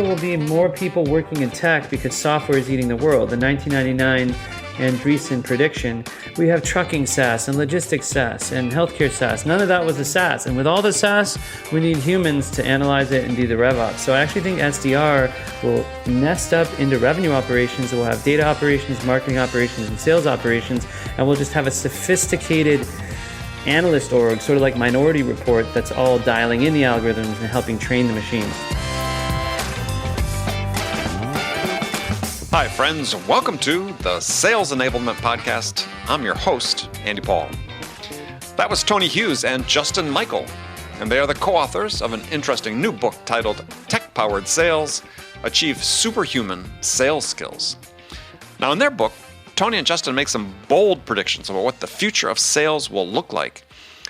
will be more people working in tech because software is eating the world. The 1999 Andreessen prediction, we have trucking SaaS and logistics SaaS and healthcare SaaS. None of that was a SaaS. And with all the SaaS, we need humans to analyze it and do the RevOps. So I actually think SDR will nest up into revenue operations. We'll have data operations, marketing operations, and sales operations. And we'll just have a sophisticated analyst org, sort of like Minority Report, that's all dialing in the algorithms and helping train the machines. Hi, friends. Welcome to the Sales Enablement Podcast. I'm your host, Andy Paul. That was Tony Hughes and Justin Michael, and they are the co-authors of an interesting new book titled Tech-Powered Sales, Achieve Superhuman Sales Skills. Now, in their book, Tony and Justin make some bold predictions about what the future of sales will look like.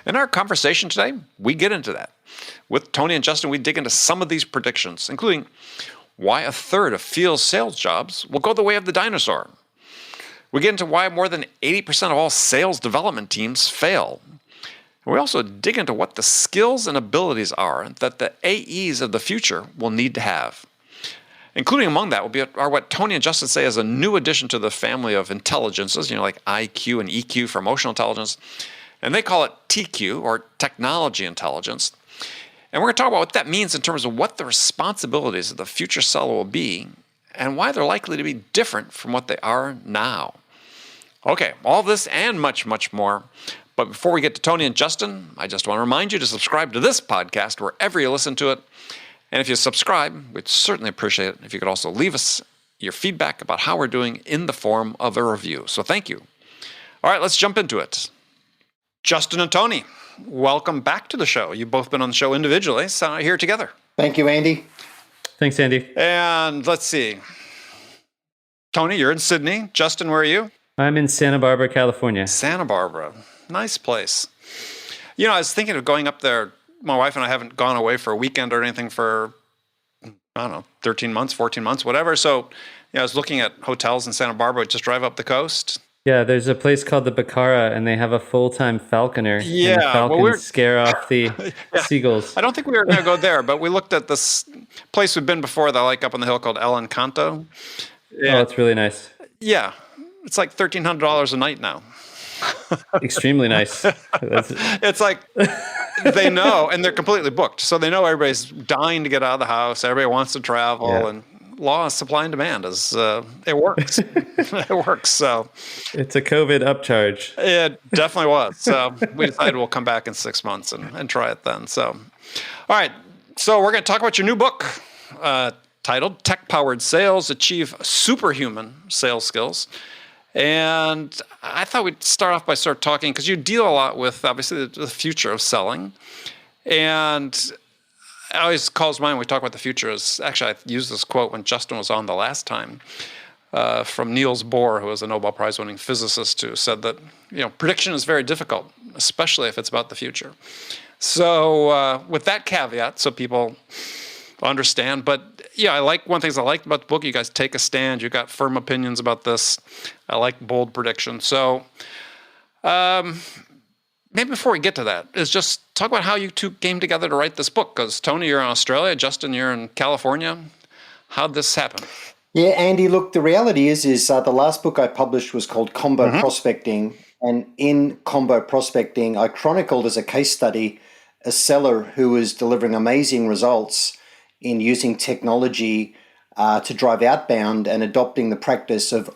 In our conversation today, we get into that. With Tony and Justin, we dig into some of these predictions, including why a third of field sales jobs will go the way of the dinosaur. We get into why more than 80% of all sales development teams fail. And we also dig into what the skills and abilities are that the AEs of the future will need to have. Including among that are what Tony and Justin say is a new addition to the family of intelligences, like IQ and EQ for emotional intelligence. And they call it TQ, or technology intelligence. And we're going to talk about what that means in terms of what the responsibilities of the future seller will be and why they're likely to be different from what they are now. Okay, all this and much, much more. But before we get to Tony and Justin, I just want to remind you to subscribe to this podcast wherever you listen to it. And if you subscribe, we'd certainly appreciate it if you could also leave us your feedback about how we're doing in the form of a review. So thank you. All right, let's jump into it. Justin and Tony, welcome back to the show. You've both been on the show individually, so here together. Thank you, Andy. Thanks, Andy. And let's see. Tony, you're in Sydney. Justin, where are you? I'm in Santa Barbara, California. Santa Barbara. Nice place. I was thinking of going up there. My wife and I haven't gone away for a weekend or anything for, 13 months, 14 months, whatever. So, I was looking at hotels in Santa Barbara, just drive up the coast. Yeah, there's a place called the Bacara, and they have a full-time falconer. Yeah, and the falcons scare off the seagulls. I don't think we were going to go there, but we looked at this place we've been before that I like up on the hill called El Encanto. Oh, it's really nice. Yeah, it's like $1,300 a night now. Extremely nice. It's like they know, and they're completely booked. So they know everybody's dying to get out of the house. Everybody wants to travel, and law of supply and demand is it works. It works. So it's a COVID upcharge. It definitely was. So we decided we'll come back in 6 months and try it then. So, all right. So we're going to talk about your new book titled Tech-Powered Sales, Achieve Superhuman Sales Skills. And I thought we'd start off by sort of talking, because you deal a lot with, obviously, the future of selling. And it always calls mind when we talk about the future is, actually, I used this quote when Justin was on the last time, from Niels Bohr, who was a Nobel Prize-winning physicist, who said that, prediction is very difficult, especially if it's about the future. So with that caveat, so people understand, but I like one of the things I liked about the book. You guys take a stand. You got firm opinions about this. I like bold predictions. So maybe before we get to that, is just talk about how you two came together to write this book. Because Tony, you're in Australia. Justin, you're in California. How'd this happen? Yeah, Andy, look, the reality is the last book I published was called Combo Prospecting. And in Combo Prospecting, I chronicled as a case study a seller who was delivering amazing results in using technology to drive outbound and adopting the practice of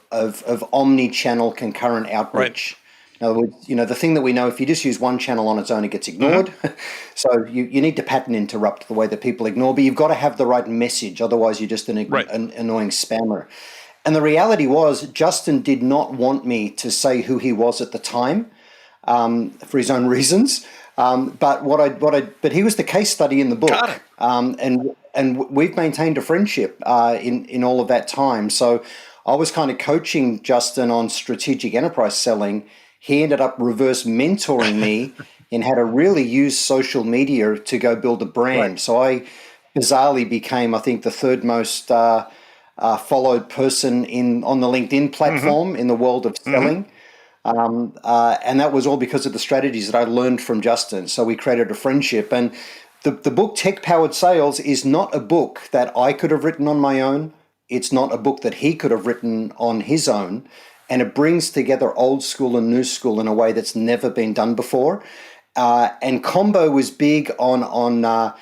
omni-channel concurrent outreach. Right. In other words, the thing that we know, if you just use one channel on its own, it gets ignored. Mm-hmm. So you need to pattern interrupt the way that people ignore, but you've got to have the right message. Otherwise, you're just an annoying spammer. And the reality was, Justin did not want me to say who he was at the time for his own reasons. But he was the case study in the book. Got it. And we've maintained a friendship in all of that time. So I was kind of coaching Justin on strategic enterprise selling. He ended up reverse mentoring me in how to really use social media to go build a brand. Right. So I bizarrely became, I think, the third most followed person on the LinkedIn platform in the world of selling. And that was all because of the strategies that I learned from Justin. So we created a friendship. And The book Tech Powered Sales is not a book that I could have written on my own. It's not a book that he could have written on his own. And it brings together old school and new school in a way that's never been done before. And Combo was big on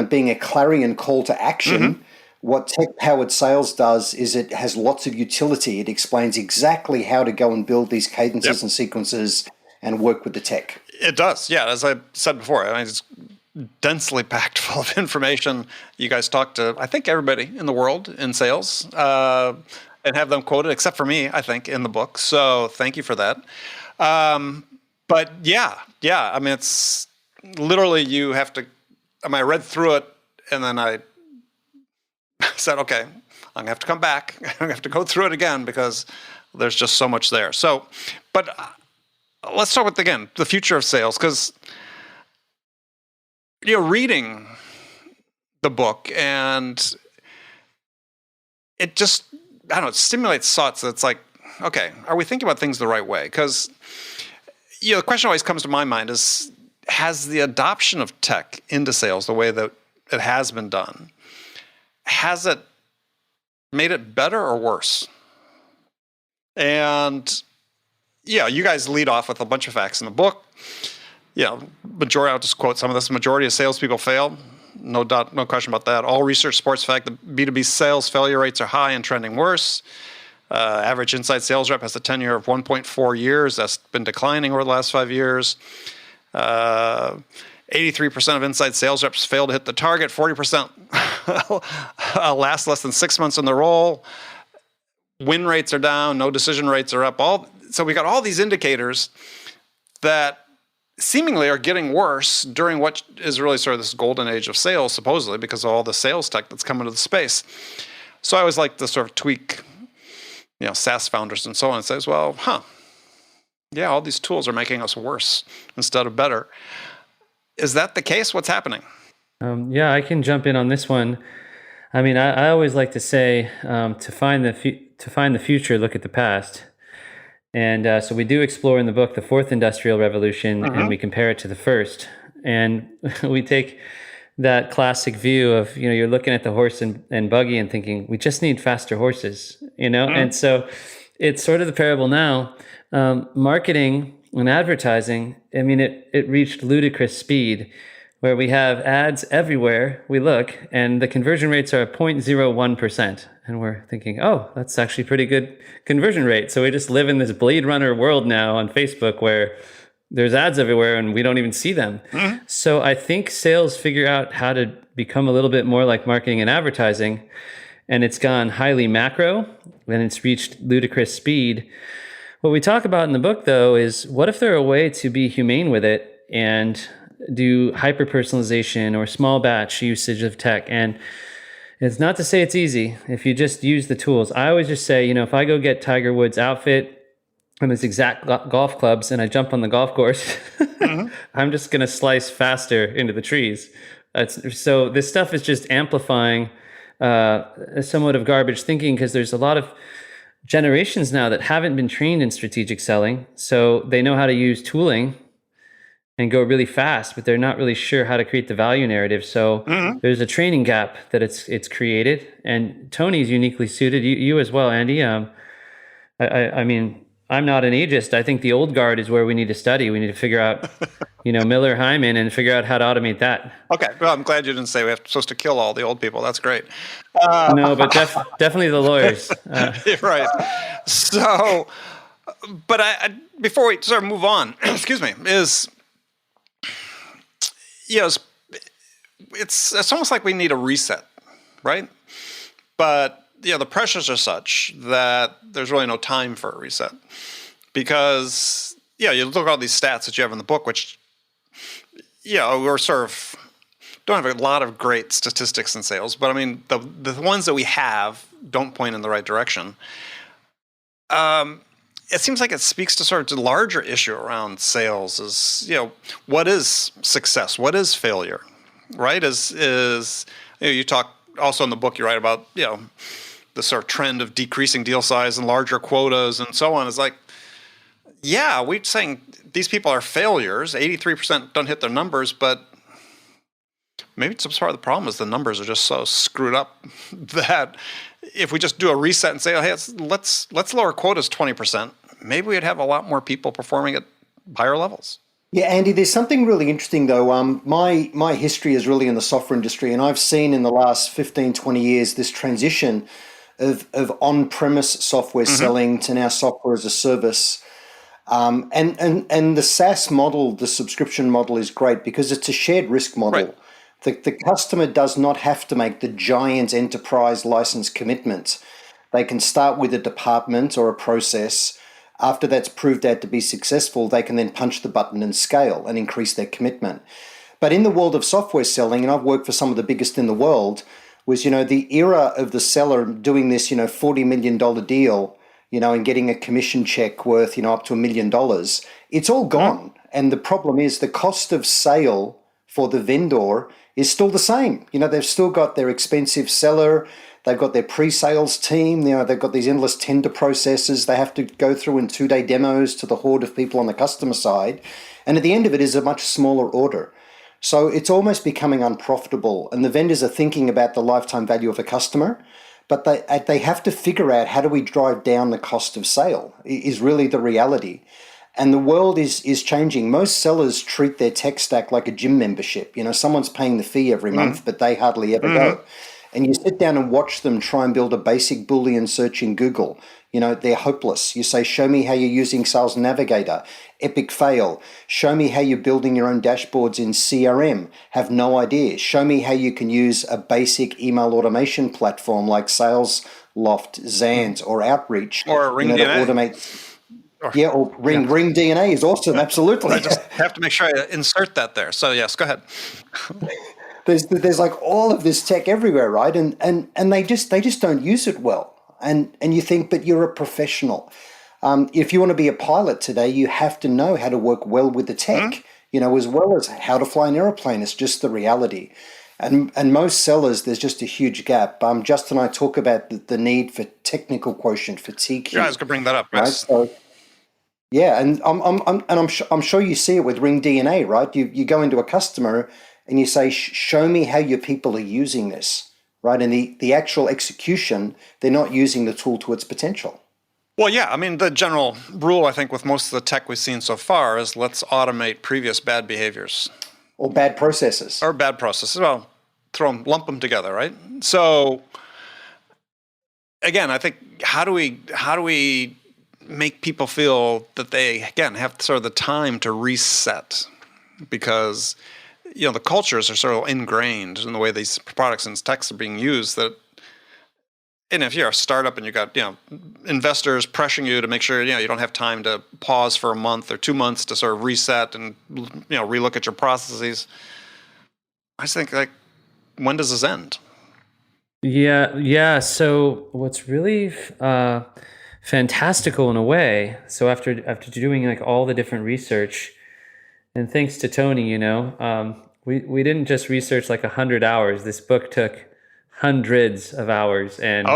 being a clarion call to action. Mm-hmm. What Tech Powered Sales does is it has lots of utility. It explains exactly how to go and build these cadences and sequences and work with the tech. It does, yeah. As I said before, I mean, it's densely packed full of information. You guys talk to, I think, everybody in the world in sales and have them quoted, except for me, I think, in the book. So thank you for that. But yeah. I mean, it's literally you have to, I read through it and then I said, okay, I'm going to have to come back. I'm going to have to go through it again because there's just so much there. So, but let's start with, again, the future of sales, because reading the book and it just, I don't know, it stimulates thoughts. It's like, okay, are we thinking about things the right way? Because, the question always comes to my mind is, has the adoption of tech into sales, the way that it has been done, has it made it better or worse? And, you guys lead off with a bunch of facts in the book. Majority, I'll just quote some of this. Majority of salespeople fail. No doubt, no question about that. All research supports the fact that B2B sales failure rates are high and trending worse. Average inside sales rep has a tenure of 1.4 years. That's been declining over the last 5 years. 83% of inside sales reps fail to hit the target. 40% last less than 6 months in the role. Win rates are down. No decision rates are up. So we got all these indicators that seemingly are getting worse during what is really sort of this golden age of sales, supposedly, because of all the sales tech that's come into the space. So I always like to sort of tweak, SaaS founders and so on, and says, well, all these tools are making us worse instead of better. Is that the case? What's happening? I can jump in on this one. I mean, I always like to say, to find the future, look at the past. And so we do explore in the book the fourth industrial revolution, and we compare it to the first. And we take that classic view of, you're looking at the horse and buggy and thinking, we just need faster horses, And so it's sort of the parable now. Marketing and advertising, I mean, it reached ludicrous speed where we have ads everywhere we look, and the conversion rates are 0.01%. And we're thinking, oh, that's actually pretty good conversion rate. So we just live in this Blade Runner world now on Facebook where there's ads everywhere and we don't even see them. Mm-hmm. So I think sales figure out how to become a little bit more like marketing and advertising. And it's gone highly macro, and it's reached ludicrous speed. What we talk about in the book, though, is what if there are a way to be humane with it and do hyper-personalization or small batch usage of tech. And it's not to say it's easy if you just use the tools. I always just say, if I go get Tiger Woods' outfit and his exact golf clubs and I jump on the golf course, I'm just going to slice faster into the trees. So this stuff is just amplifying somewhat of garbage thinking, because there's a lot of generations now that haven't been trained in strategic selling. So they know how to use tooling and go really fast, but they're not really sure how to create the value narrative. So there's a training gap that it's created, and Tony's uniquely suited. You as well, Andy. I mean, I'm not an ageist. I think the old guard is where we need to study. We need to figure out, Miller, Hyman, and figure out how to automate that. Okay. Well, I'm glad you didn't say we're supposed to kill all the old people. That's great. No, but definitely the lawyers. Right. So, but I before we sort of move on, excuse me, it's almost like we need a reset, right? But the pressures are such that there's really no time for a reset, because you look at all these stats that you have in the book, which we're sort of don't have a lot of great statistics in sales, but I mean the ones that we have don't point in the right direction. It seems like it speaks to sort of the larger issue around sales is, what is success? What is failure? Right? You talk also in the book, you write about, the sort of trend of decreasing deal size and larger quotas and so on. It's like, we're saying these people are failures. 83% don't hit their numbers, but Maybe some part of the problem is the numbers are just so screwed up that if we just do a reset and say, oh, hey, let's lower quotas 20%, maybe we'd have a lot more people performing at higher levels. Yeah, Andy, there's something really interesting though. My history is really in the software industry, and I've seen in the last 15, 20 years this transition of on-premise software selling to now software as a service. And the SaaS model, the subscription model, is great because it's a shared risk model. Right. The customer does not have to make the giant enterprise license commitment. They can start with a department or a process. After that's proved out to be successful, they can then punch the button and scale and increase their commitment. But in the world of software selling, and I've worked for some of the biggest in the world, was, the era of the seller doing this, $40 million deal, and getting a commission check worth, up to $1 million. It's all gone. And the problem is the cost of sale for the vendor is still the same. They've still got their expensive seller. They've got their pre-sales team. They've got these endless tender processes they have to go through in 2-day demos to the horde of people on the customer side. And at the end of it is a much smaller order. So it's almost becoming unprofitable. And the vendors are thinking about the lifetime value of a customer, but they have to figure out how do we drive down the cost of sale is really the reality. And the world is changing. Most sellers treat their tech stack like a gym membership. Someone's paying the fee every month, but they hardly ever go. And you sit down and watch them try and build a basic Boolean search in Google. They're hopeless. You say, show me how you're using Sales Navigator. Epic fail. Show me how you're building your own dashboards in CRM. Have no idea. Show me how you can use a basic email automation platform like SalesLoft, Zans, or Outreach. Or Ring DNA. To automate. Or Ring DNA is awesome. Absolutely. I just have to make sure I insert that there. So yes, go ahead. There's like all of this tech everywhere, right? And they just don't use it well. And you think, but you're a professional. If you want to be a pilot today, you have to know how to work well with the tech, as well as how to fly an airplane. It's just the reality. And most sellers, there's just a huge gap. Justin and I talk about the need for technical quotient, for TQ. Yeah, I was going to bring that up. Right? So, yeah, and I'm sure you see it with Ring DNA, right? You go into a customer and you say, show me how your people are using this, right? And the actual execution, they're not using the tool to its potential. Well, yeah. I mean, the general rule, I think, with most of the tech we've seen so far is let's automate previous bad behaviors. Or bad processes. Well, lump them together, right? So, again, I think how do we make people feel that they, again, have sort of the time to reset? Because the cultures are sort of ingrained in the way these products and techs are being used that, and if you're a startup and you've got, investors pressuring you to make sure, you don't have time to pause for a month or 2 months to sort of reset and, relook at your processes. I just think, when does this end? Yeah. So what's really fantastical in a way, so after doing all the different research, and thanks to Tony, we didn't just research 100 hours. This book took hundreds of hours, and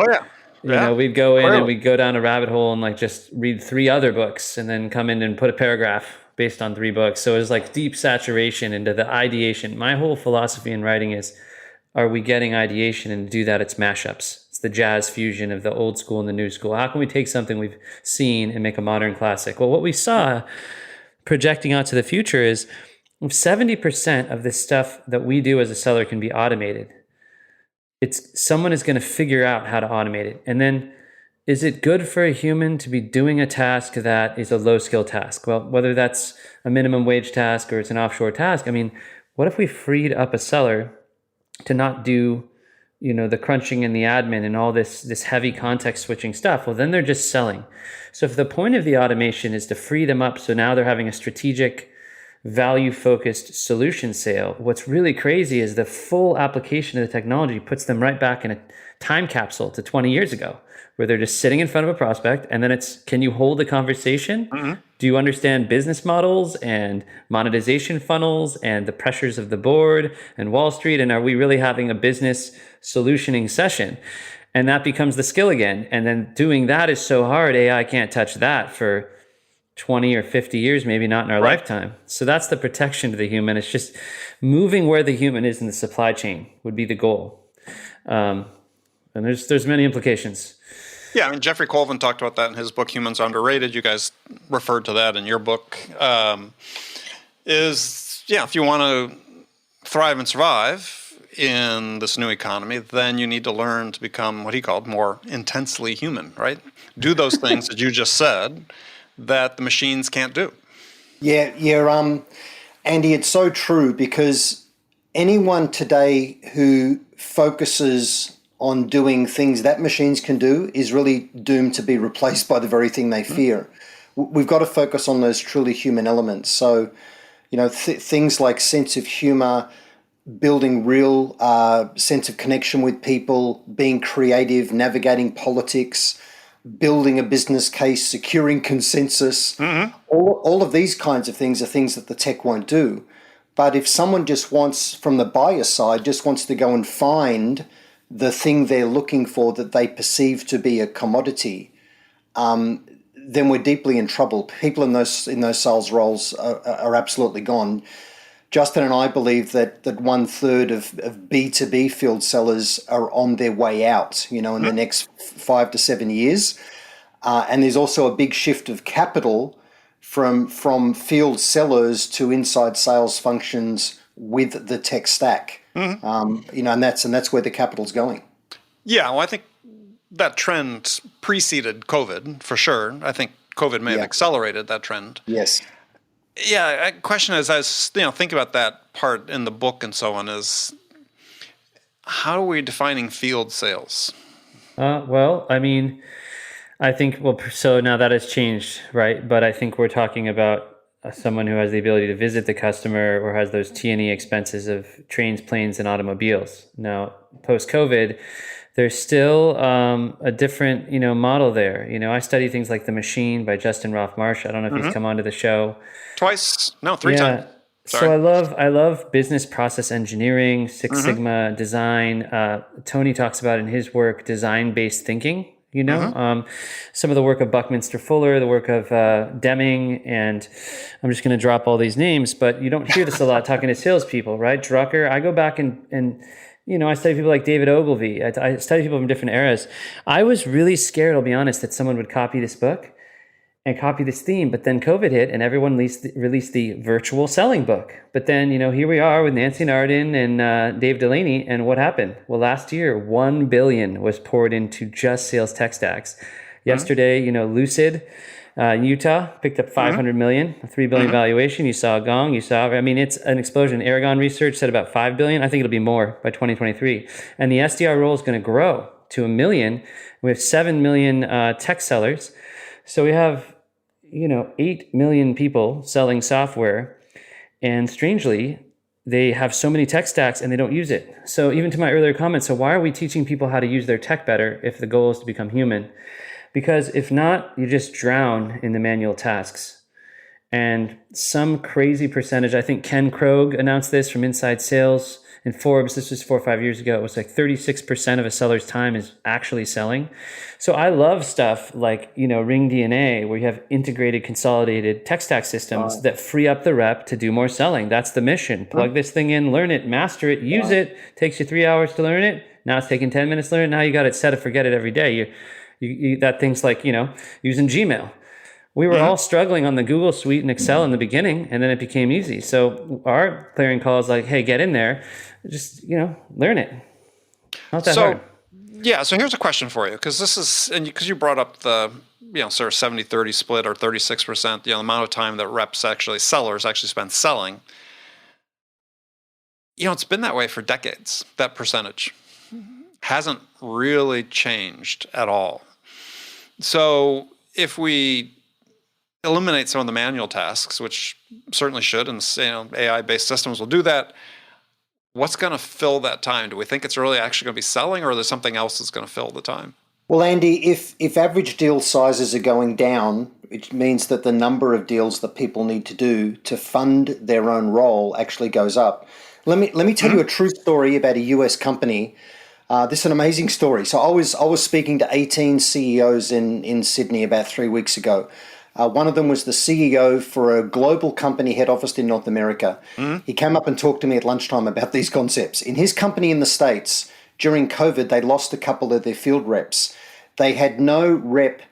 we'd go in and we'd go down a rabbit hole and just read 3 other books, and then come in and put a paragraph based on 3 books. So it was deep saturation into the ideation. My whole philosophy in writing is, are we getting ideation? And to do that, it's mashups. It's the jazz fusion of the old school and the new school. How can we take something we've seen and make a modern classic? Well, what we saw projecting out to the future is 70% of the stuff that we do as a seller can be automated. Someone is going to figure out how to automate it. And then, is it good for a human to be doing a task that is a low skill task? Well, whether that's a minimum wage task or it's an offshore task, what if we freed up a seller to not do, the crunching and the admin and all this heavy context switching stuff? Well, then they're just selling. So if the point of the automation is to free them up, so now they're having a strategic, value-focused solution sale, what's really crazy is the full application of the technology puts them right back in a time capsule to 20 years ago, where they're just sitting in front of a prospect, and then it's, can you hold a conversation? Mm-hmm. Do you understand business models and monetization funnels and the pressures of the board and Wall Street? And are we really having a business solutioning session? And that becomes the skill again. And then doing that is so hard, AI can't touch that for 20 or 50 years, maybe not in our Right. lifetime. So that's the protection to the human. It's just moving where the human is in the supply chain would be the goal. And there's many implications. Yeah, I mean, Jeffrey Colvin talked about that in his book, Humans Are Underrated. You guys referred to that in your book. If you want to thrive and survive in this new economy, then you need to learn to become what he called more intensely human, right? Do those things that you just said that the machines can't do. Yeah, Andy, it's so true, because anyone today who focuses on doing things that machines can do is really doomed to be replaced by the very thing they fear. We've got to focus on those truly human elements. So, things like sense of humor, building real sense of connection with people, being creative, navigating politics, building a business case, securing consensus. All of these kinds of things are things that the tech won't do. But if someone just wants, from the buyer side, just wants to go and find the thing they're looking for that they perceive to be a commodity, then we're deeply in trouble. People in those sales roles are absolutely gone. Justin and I believe that 1/3 of B2B field sellers are on their way out, in the next 5 to 7 years. And there's also a big shift of capital from field sellers to inside sales functions with the tech stack. And that's where the capital's going. Yeah, well, I think that trend preceded COVID for sure. I think COVID may have accelerated that trend. Yes. Yeah, question is, as think about that part in the book and so on, is how are we defining field sales? Well, I mean, I think, so now that has changed, right? But I think we're talking about someone who has the ability to visit the customer or has those T&E expenses of trains, planes, and automobiles. Now, post-COVID, there's still a different, model there. I study things like The Machine by Justin Roth-Marsh. I don't know if he's come onto the show. Three times. Sorry. So I love business process engineering, Six Sigma design. Tony talks about in his work design-based thinking. Some of the work of Buckminster Fuller, the work of Deming, and I'm just going to drop all these names, but you don't hear this a lot talking to salespeople, right? Drucker. I go back and I study people like David Ogilvy. I study people from different eras. I was really scared, I'll be honest, that someone would copy this book and copy this theme, but then COVID hit and everyone released the virtual selling book. But then, here we are with Nancy Nardin and Dave Delaney, and what happened? Well, last year, $1 billion was poured into just sales tech stacks. Yesterday, Lucid, Utah picked up $500 million, a $3 billion valuation. You saw Gong, it's an explosion. Aragon Research said about $5 billion. I think it'll be more by 2023. And the SDR role is going to grow to 1 million. We have 7 million tech sellers. So we have 8 million people selling software, and strangely, they have so many tech stacks and they don't use it. So even to my earlier comments, so why are we teaching people how to use their tech better if the goal is to become human? Because if not, you just drown in the manual tasks. And some crazy percentage, I think Ken Krogh announced this from Inside Sales in Forbes, this was 4 or 5 years ago, it was like 36% of a seller's time is actually selling. So I love stuff like, Ring DNA, where you have integrated, consolidated tech stack systems that free up the rep to do more selling. That's the mission. Plug this thing in, learn it, master it, use it. Takes you 3 hours to learn it. Now it's taking 10 minutes to learn it. Now you got it set it, forget it every day. You that thing's like, using Gmail. We were all struggling on the Google Suite and Excel in the beginning, and then it became easy. So our clearing call is like, hey, get in there. Just, learn it. Not that hard. Yeah, so here's a question for you, because because you brought up the, sort of 70-30 split or 36%, the amount of time that sellers actually spend selling. It's been that way for decades, that percentage. Hasn't really changed at all. So if we eliminate some of the manual tasks, which certainly should, and AI-based systems will do that, what's going to fill that time? Do we think it's really actually going to be selling, or is there something else that's going to fill the time? Well, Andy, if average deal sizes are going down, it means that the number of deals that people need to do to fund their own role actually goes up. Let me tell you a true story about a US company. This is an amazing story. So I was speaking to 18 CEOs in Sydney about 3 weeks ago. One of them was the CEO for a global company head office in North America. He came up and talked to me at lunchtime about these concepts. In his company in the States, during COVID, they lost a couple of their field reps. They had no rep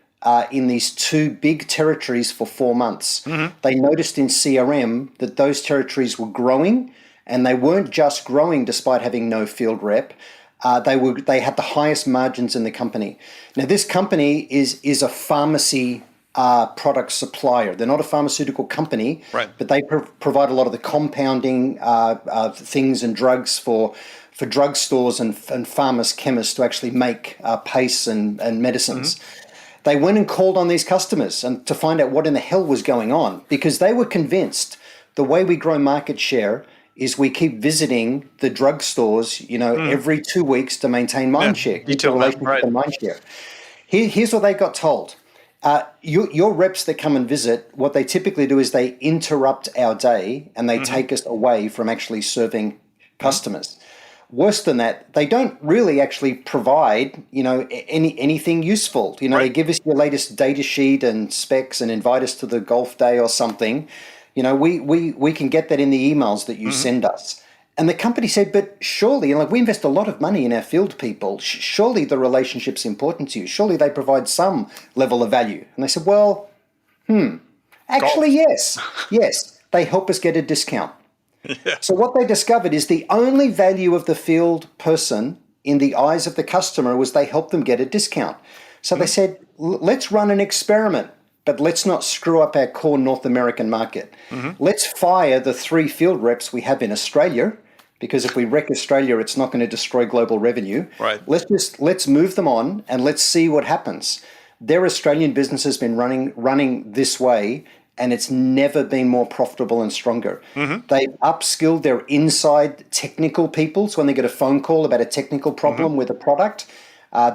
in these two big territories for 4 months. They noticed in CRM that those territories were growing, and they weren't just growing despite having no field rep. They had the highest margins in the company. Now, this company is a pharmacy product supplier. They're not a pharmaceutical company, right, but they provide a lot of the compounding things and drugs for drugstores and pharmacists, chemists to actually make paste and medicines. They went and called on these customers and to find out what in the hell was going on, because they were convinced the way we grow market share is we keep visiting the drugstores, every 2 weeks to maintain mind share, keep the relationship and mind share. Here's what they got told. Your reps that come and visit, what they typically do is they interrupt our day and they take us away from actually serving customers. Worse than that, they don't really actually provide, anything useful. They give us your latest data sheet and specs and invite us to the golf day or something. We can get that in the emails that you send us. And the company said, but surely, we invest a lot of money in our field people. Surely the relationship's important to you. Surely they provide some level of value. And they said, well, actually, yes. Yes, they help us get a discount. Yeah. So what they discovered is the only value of the field person in the eyes of the customer was they helped them get a discount. So they said, let's run an experiment, but let's not screw up our core North American market. Let's fire the 3 field reps we have in Australia, because if we wreck Australia, it's not going to destroy global revenue. Right. Let's move them on and let's see what happens. Their Australian business has been running this way, and it's never been more profitable and stronger. They've upskilled their inside technical people, so when they get a phone call about a technical problem with a product,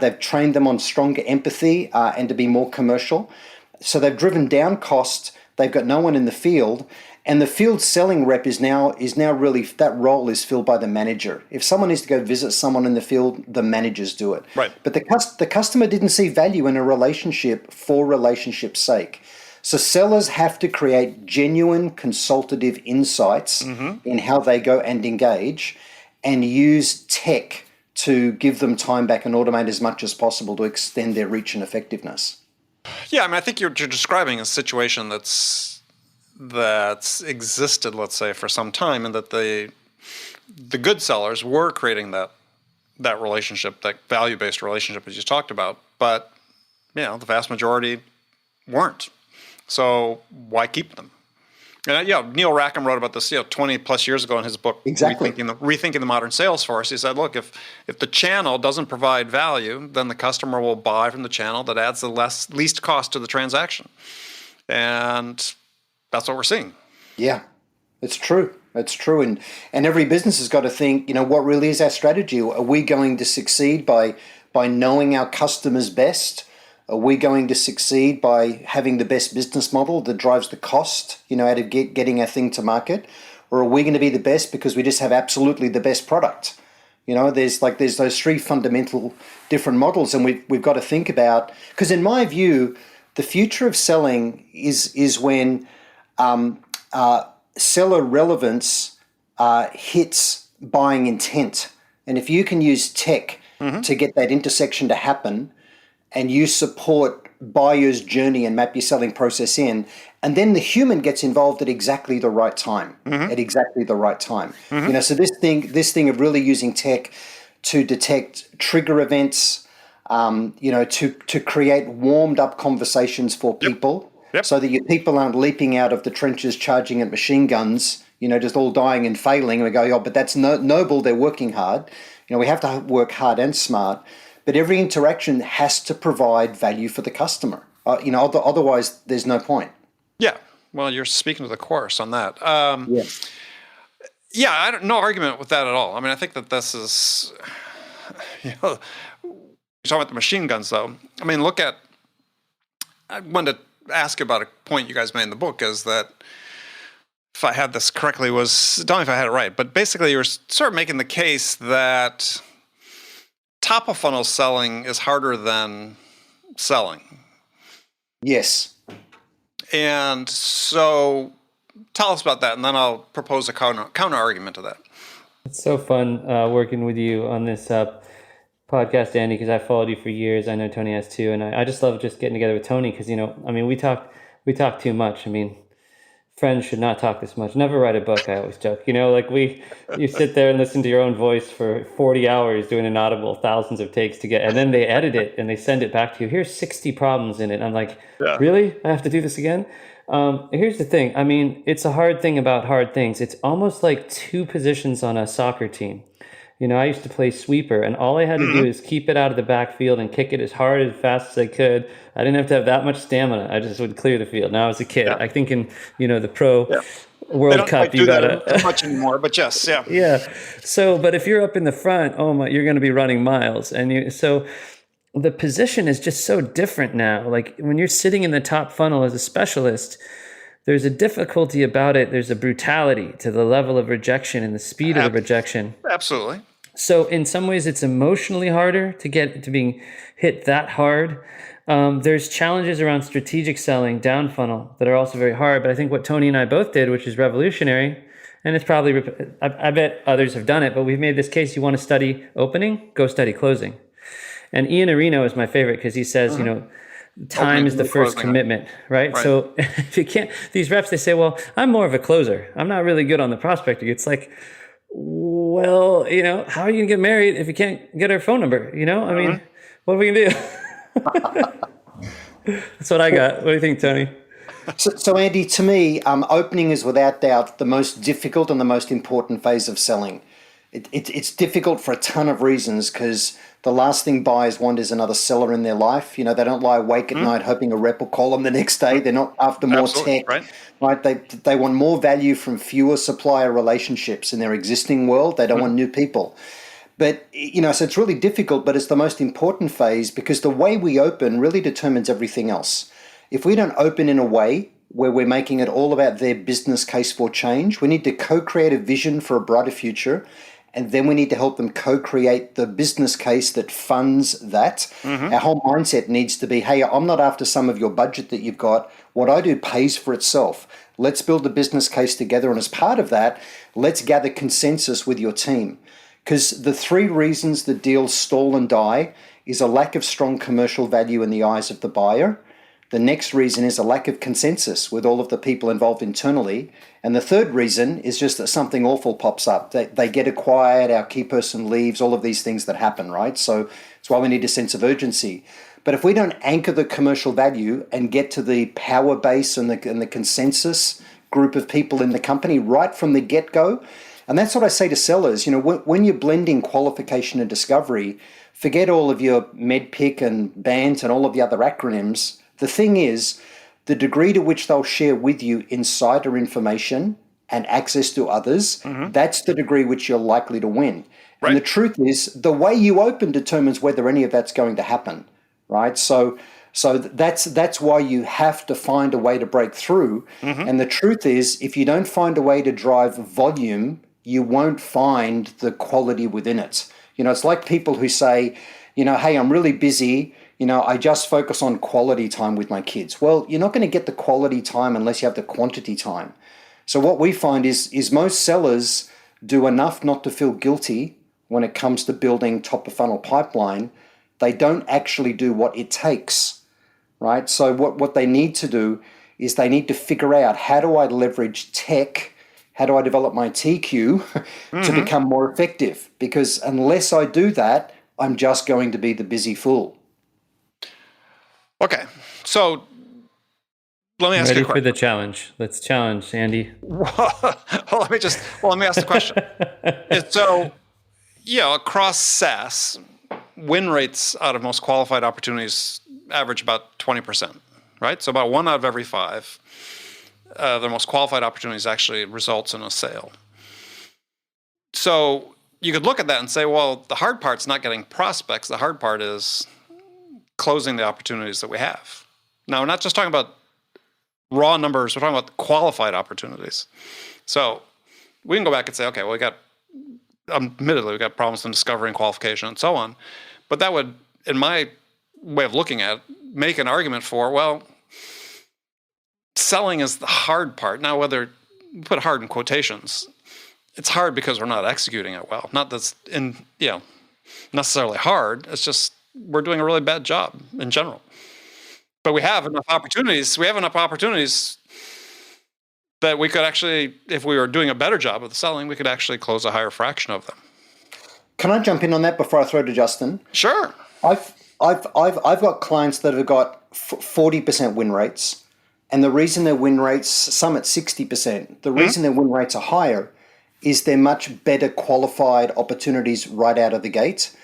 they've trained them on stronger empathy and to be more commercial. So they've driven down costs. They've got no one in the field, and the field selling rep is now really, that role is filled by the manager. If someone needs to go visit someone in the field, the managers do it. Right. But the customer didn't see value in a relationship for relationship's sake. So sellers have to create genuine consultative insights in how they go and engage, and use tech to give them time back and automate as much as possible to extend their reach and effectiveness. Yeah, I think you're describing a situation that's existed, let's say, for some time, and that the good sellers were creating that relationship, that value-based relationship as you talked about, but the vast majority weren't. So why keep them? And Neil Rackham wrote about this 20 plus years ago in his book, exactly. Rethinking the Modern Sales Force. He said, look, if the channel doesn't provide value, then the customer will buy from the channel that adds the least cost to the transaction. And that's what we're seeing. Yeah, it's true. It's true. And every business has got to think, what really is our strategy? Are we going to succeed by knowing our customers best? Are we going to succeed by having the best business model that drives the cost, out of getting our thing to market? Or are we going to be the best because we just have absolutely the best product? There's those 3 fundamental different models, and we've got to think about, because in my view, the future of selling is when seller relevance hits buying intent. And if you can use tech to get that intersection to happen, and you support buyer's journey and map your selling process in, and then the human gets involved at exactly the right time. So this thing of really using tech to detect trigger events, to create warmed up conversations for people, so that your people aren't leaping out of the trenches charging at machine guns, just all dying and failing. And we go, but that's noble. They're working hard. We have to work hard and smart. But every interaction has to provide value for the customer. Otherwise, there's no point. Yeah. Well, you're speaking to the chorus on that. No argument with that at all. I think that this is, you're talking about the machine guns, though. I wanted to ask you about a point you guys made in the book, is that, if I had this correctly, tell me if I had it right, but basically you were sort of making the case that top of funnel selling is harder than selling. Yes. And so tell us about that, and then I'll propose a counter argument to that. It's so fun working with you on this podcast, Andy, because I followed you for years. I know Tony has too, and I just love just getting together with Tony because, we talk too much. Friends should not talk this much. Never write a book, I always joke. You sit there and listen to your own voice for 40 hours doing an audible, thousands of takes to get, and then they edit it and they send it back to you. Here's 60 problems in it. I'm like, Really? I have to do this again? Here's the thing. It's a hard thing about hard things. It's almost like two positions on a soccer team. I used to play sweeper, and all I had to do is keep it out of the backfield and kick it as hard as fast as I could. I didn't have to have that much stamina. I just would clear the field. Now, as a kid, I think in the pro World Cup, you gotta do that much anymore. But yes, yeah, yeah. So, but if you're up in the front, you're going to be running miles, and so the position is just so different now. Like when you're sitting in the top funnel as a specialist, there's a difficulty about it. There's a brutality to the level of rejection and the speed of the rejection. Absolutely. So in some ways, it's emotionally harder to get to being hit that hard. There's challenges around strategic selling down funnel that are also very hard. But I think what Tony and I both did, which is revolutionary, and it's probably, I bet others have done it, but we've made this case: you want to study opening, go study closing. And Ian Arino is my favorite because he says, time is the first commitment, right? So if you can't, these reps, they say, well, I'm more of a closer. I'm not really good on the prospecting. It's like, well, how are you going to get married if you can't get her phone number? What are we going to do? That's what I got. What do you think, Tony? So Andy, to me, opening is without doubt the most difficult and the most important phase of selling. It's difficult for a ton of reasons because the last thing buyers want is another seller in their life. They don't lie awake at night hoping a rep will call them the next day. They're not after more tech, right? They want more value from fewer supplier relationships in their existing world. They don't want new people. But, so it's really difficult, but it's the most important phase because the way we open really determines everything else. If we don't open in a way where we're making it all about their business case for change, we need to co-create a vision for a brighter future. And then we need to help them co-create the business case that funds that. Our whole mindset needs to be, hey, I'm not after some of your budget that you've got. What I do pays for itself. Let's build a business case together. And as part of that, let's gather consensus with your team. Because the three reasons the deals stall and die is a lack of strong commercial value in the eyes of the buyer. The next reason is a lack of consensus with all of the people involved internally. And the third reason is just that something awful pops up. They get acquired, our key person leaves, all of these things that happen, right? So it's why we need a sense of urgency. But if we don't anchor the commercial value and get to the power base and the consensus group of people in the company right from the get-go, and that's what I say to sellers, when you're blending qualification and discovery, forget all of your MEDPIC and BANT and all of the other acronyms. The thing is, the degree to which they'll share with you insider information and access to others, that's the degree which you're likely to win. Right. And the truth is, the way you open determines whether any of that's going to happen, right? So that's why you have to find a way to break through. And the truth is, if you don't find a way to drive volume, you won't find the quality within it. It's like people who say, hey, I'm really busy. I just focus on quality time with my kids. Well, you're not going to get the quality time unless you have the quantity time. So what we find is most sellers do enough not to feel guilty when it comes to building top of funnel pipeline. They don't actually do what it takes, right? So what they need to do is they need to figure out, how do I leverage tech? How do I develop my TQ to become more effective? Because unless I do that, I'm just going to be the busy fool. Okay, so let me ask you a question. Ready for the challenge. Let's challenge, Andy. Let me ask the question. So, across SaaS, win rates out of most qualified opportunities average about 20%, right? So about 1 out of every 5, the most qualified opportunities actually results in a sale. So you could look at that and say, well, the hard part's not getting prospects. The hard part is closing the opportunities that we have. Now, we're not just talking about raw numbers. We're talking about qualified opportunities. So we can go back and say, okay, well, admittedly, we got problems in discovery and qualification and so on. But that would, in my way of looking at it, make an argument for, well, selling is the hard part. Now, whether you put hard in quotations, it's hard because we're not executing it well. Not that's necessarily hard. It's just we're doing a really bad job in general. But we have enough opportunities. We have enough opportunities that we could actually, if we were doing a better job of the selling, we could actually close a higher fraction of them. Can I jump in on that before I throw to Justin? Sure. I've got clients that have got 40% win rates, and the reason their win rates, some at 60%, the reason their win rates are higher is they're much better qualified opportunities right out of the gate.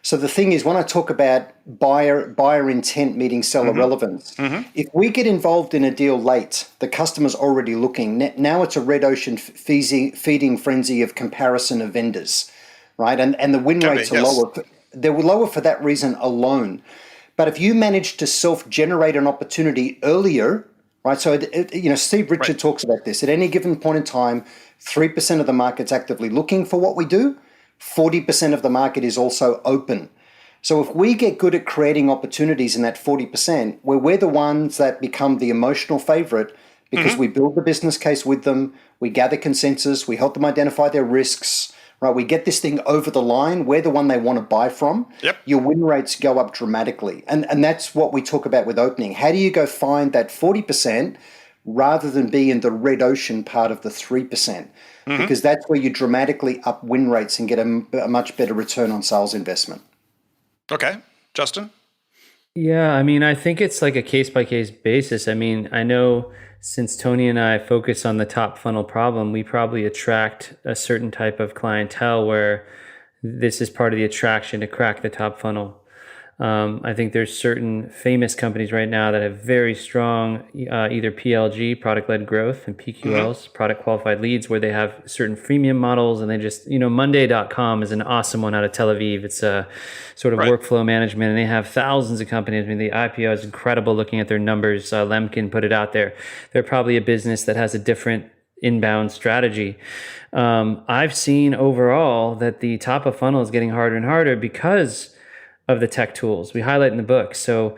So the thing is, when I talk about buyer intent meeting seller relevance, if we get involved in a deal late, the customer's already looking. Now it's a red ocean feeding frenzy of comparison of vendors, right? And the win rates are lower. They were lower for that reason alone. But if you manage to self-generate an opportunity earlier, right? So, Steve Richard talks about this. At any given point in time, 3% of the market's actively looking for what we do. 40% of the market is also open. So if we get good at creating opportunities in that 40%, where we're the ones that become the emotional favorite because we build the business case with them, we gather consensus, we help them identify their risks, right? We get this thing over the line. We're the one they want to buy from. Yep. Your win rates go up dramatically. And that's what we talk about with opening. How do you go find that 40% rather than be in the red ocean part of the 3%? Because that's where you dramatically up win rates and get a much better return on sales investment. Okay. Justin? Yeah, I mean, I think it's like a case-by-case basis. I mean, I know since Tony and I focus on the top funnel problem, we probably attract a certain type of clientele where this is part of the attraction to crack the top funnel. I think there's certain famous companies right now that have very strong either PLG, product-led growth, and PQLs, product qualified leads, where they have certain freemium models, and they just, Monday.com is an awesome one out of Tel Aviv. It's a sort of workflow management, and they have thousands of companies. I mean, the IPO is incredible looking at their numbers. Lemkin put it out there. They're probably a business that has a different inbound strategy. I've seen overall that the top of funnel is getting harder and harder because of the tech tools we highlight in the book. So,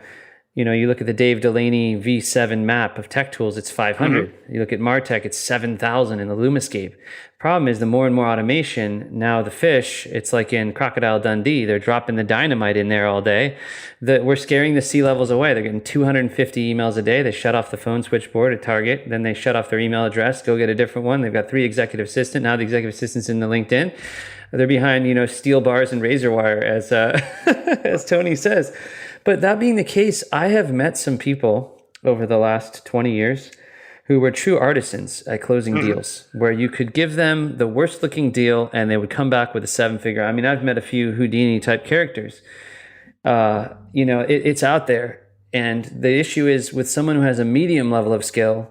you look at the Dave Delaney V7 map of tech tools, it's 500. You look at MarTech, it's 7,000 in the Lumascape. Problem is the more and more automation, now the fish, it's like in Crocodile Dundee, they're dropping the dynamite in there all day. We're scaring the C-levels away. They're getting 250 emails a day. They shut off the phone switchboard at Target. Then they shut off their email address, go get a different one. They've got 3 executive assistants. Now the executive assistant's in the LinkedIn. They're behind, steel bars and razor wire, as as Tony says. But that being the case, I have met some people over the last 20 years who were true artisans at closing deals, where you could give them the worst looking deal and they would come back with a 7-figure. I mean, I've met a few Houdini type characters. It's out there. And the issue is with someone who has a medium level of skill,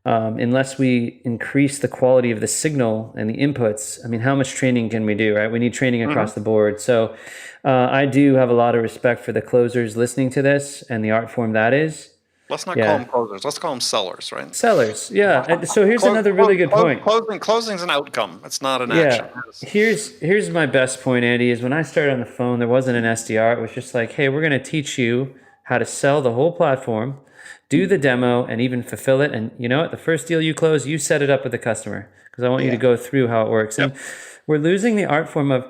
unless we increase the quality of the signal and the inputs, I mean, how much training can we do, right? We need training across the board. So I do have a lot of respect for the closers listening to this and the art form that is. Let's not call them closers. Let's call them sellers, right? Sellers, yeah. And so here's another really good point. Closing is an outcome. It's not an action. Here's my best point, Andy, is when I started on the phone, there wasn't an SDR. It was just like, hey, we're going to teach you how to sell the whole platform, do the demo, and even fulfill it. And you know what? The first deal you close, you set it up with the customer because I want you to go through how it works. And we're losing the art form of,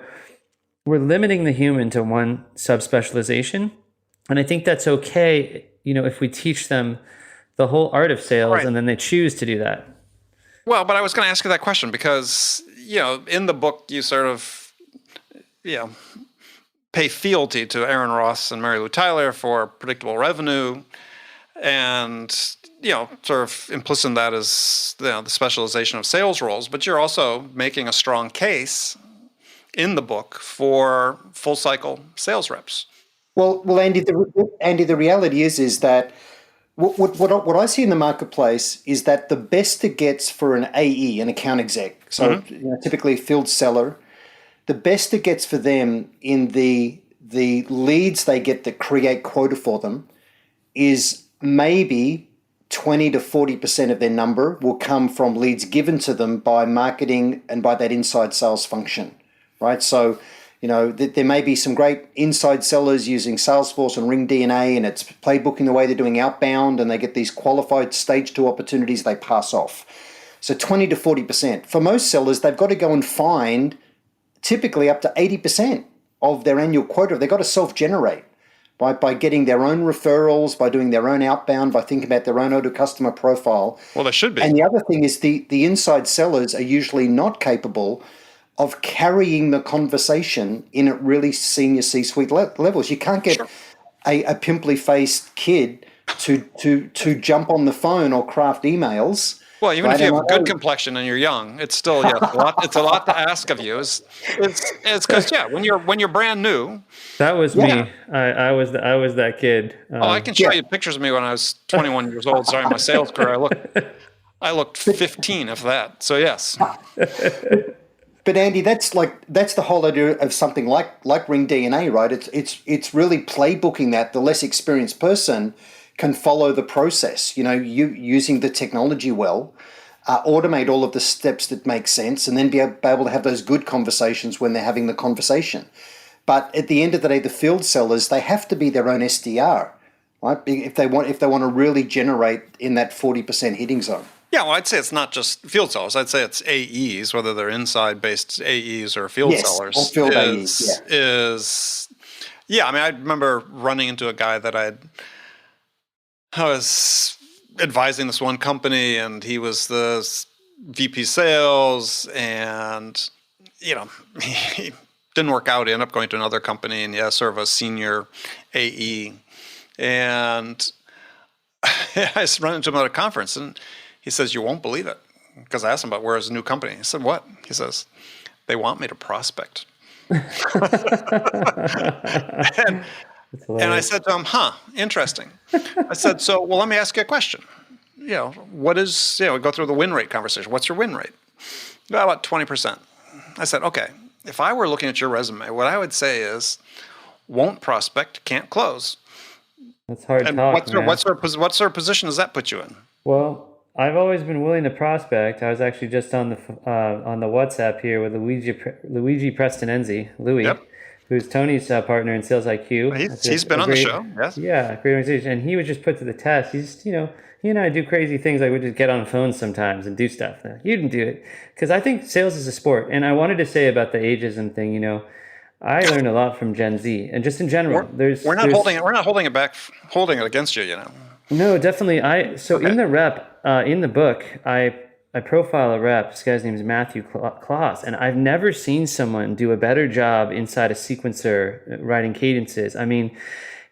we're limiting the human to one subspecialization. And I think that's okay, if we teach them the whole art of sales and then they choose to do that. Well, but I was going to ask you that question because, in the book, you sort of, pay fealty to Aaron Ross and Mary Lou Tyler for predictable revenue. And, sort of implicit in that is the specialization of sales roles. But you're also making a strong case in the book for full cycle sales reps. Well, Andy, the reality is that what I see in the marketplace is that the best it gets for an AE, an account exec, so typically a field seller, the best it gets for them in the leads they get that create quota for them is maybe 20 to 40% of their number will come from leads given to them by marketing and by that inside sales function, right? So, There may be some great inside sellers using Salesforce and Ring DNA, and it's playbooking the way they're doing outbound, and they get these qualified stage 2 opportunities they pass off. So 20 to 40%. For most sellers, they've got to go and find typically up to 80% of their annual quota. They've got to self-generate by getting their own referrals, by doing their own outbound, by thinking about their own customer profile. Well, they should be. And the other thing is the inside sellers are usually not capable of carrying the conversation in at really senior C-suite levels. You can't get a pimply-faced kid to jump on the phone or craft emails. Well, even if you have a good complexion and you're young, it's still it's a lot to ask of you. It's because when you're brand new. That was me. I was that kid. I can show you pictures of me when I was 21 years old. Sorry, my sales career. I looked 15 of that. So yes. But Andy, that's the whole idea of something like Ring DNA, right? It's really playbooking that the less experienced person can follow the process. You using the technology well, automate all of the steps that make sense, and then be able to have those good conversations when they're having the conversation. But at the end of the day, the field sellers, they have to be their own SDR, right? If they want to really generate in that 40% hitting zone. Yeah, well, I'd say it's not just field sellers. I'd say it's AEs, whether they're inside-based AEs or field sellers. Or field AEs, I mean, I remember running into a guy that I was advising this one company, and he was the VP sales, and, he didn't work out. He ended up going to another company, and sort of a senior AE. And I run into him at a conference, and he says, "You won't believe it." Because I asked him about where is the new company. He said, "What?" He says, "They want me to prospect." and I said to him, interesting. I said, "So, let me ask you a question. What is, we go through the win rate conversation. What's your win rate?" About 20%. I said, "Okay, if I were looking at your resume, what I would say is, won't prospect, can't close." That's hard and talk, what sort of position does that put you in? Well, I've always been willing to prospect. I was actually just on the WhatsApp here with Luigi Prestonenzi, Louis, who's Tony's partner in Sales IQ. He's been on the show, yes. Yeah, great organization. And he was just put to the test. He's, he and I do crazy things, like we just get on phones sometimes and do stuff. You didn't do it. Because I think sales is a sport. And I wanted to say about the ageism thing, I learned a lot from Gen Z. And just in general, we're not holding it back, holding it against you, No, definitely. In the rep, in the book, I profile a rep. This guy's name is Matthew Kloss, and I've never seen someone do a better job inside a sequencer writing cadences. I mean,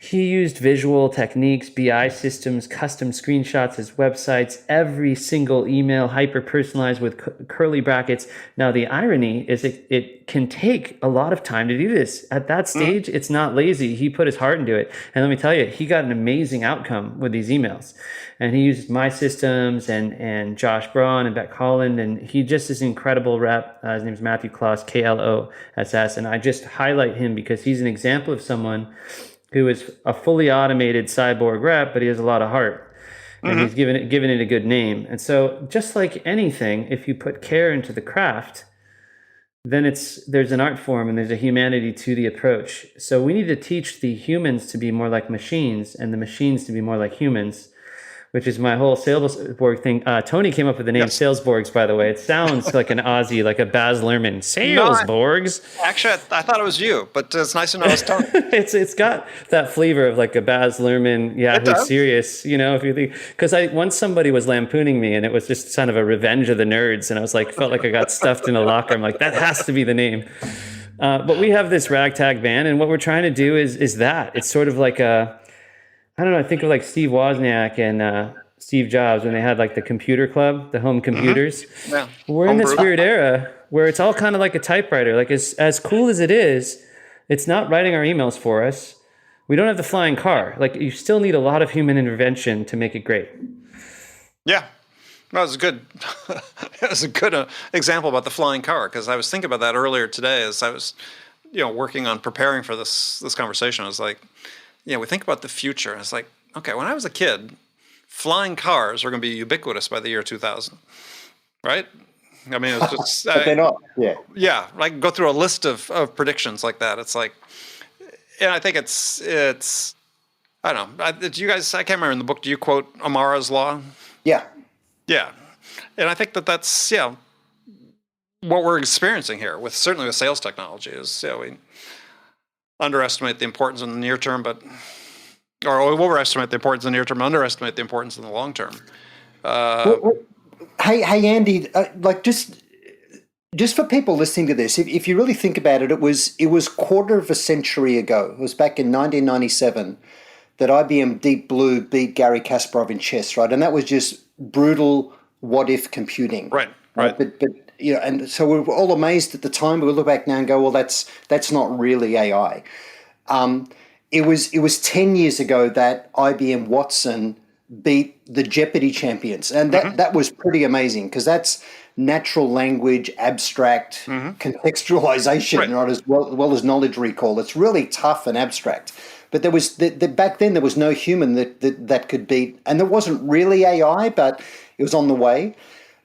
he used visual techniques, BI systems, custom screenshots as websites, every single email hyper-personalized with curly brackets. Now, the irony is it can take a lot of time to do this. At that stage, it's not lazy. He put his heart into it. And let me tell you, he got an amazing outcome with these emails. And he used my systems and Josh Braun and Beck Holland. And he just is an incredible rep. His name is Matthew Kloss, Kloss. And I just highlight him because he's an example of someone who is a fully automated cyborg rep, but he has a lot of heart, and he's given it a good name. And so, just like anything, if you put care into the craft, then there's an art form and there's a humanity to the approach. So we need to teach the humans to be more like machines, and the machines to be more like humans, which is my whole Salesborg thing. Tony came up with the name Salesborgs, by the way. It sounds like an Aussie, like a Baz Luhrmann. Salesborgs. No, actually, I thought it was you, but it's nice to know it's Tony. It's got that flavor of like a Baz Luhrmann, who's serious, if you think. Because once somebody was lampooning me, and it was just kind of a revenge of the nerds, and I was like, felt like I got stuffed in a locker. I'm like, that has to be the name. But we have this ragtag band, and what we're trying to do is that. It's sort of like I don't know, I think of like Steve Wozniak and Steve Jobs when they had like the computer club, the home computers. Yeah. We're in this weird era where it's all kind of like a typewriter. Like as cool as it is, it's not writing our emails for us. We don't have the flying car. Like you still need a lot of human intervention to make it great. Yeah. That was good. That was a good example about the flying car, because I was thinking about that earlier today as I was, working on preparing for this conversation. I was like, we think about the future. It's like, okay, when I was a kid, flying cars are going to be ubiquitous by the year 2000, right? I mean, it's just but they're not. Yeah. yeah. I can go through a list of predictions like that. It's like, and I think it's I don't know. Do you guys? I can't remember in the book. Do you quote Amara's law? Yeah. Yeah, and I think that's what we're experiencing here with certainly with sales technology is we underestimate the importance in the near term, or overestimate the importance in the near term, underestimate the importance in the long term. Hey, Andy, like just for people listening to this, if you really think about it, it was quarter of a century ago. It was back in 1997 that IBM Deep Blue beat Garry Kasparov in chess, right? And that was just brutal what-if computing. Right. But and so we were all amazed at the time. We look back now and go, well, that's not really AI. It was 10 years ago that IBM Watson beat the Jeopardy champions, and that was pretty amazing because that's natural language, abstract contextualization, right? As well as knowledge recall. It's really tough and abstract. But there was back then there was no human that could beat, and there wasn't really AI, but it was on the way.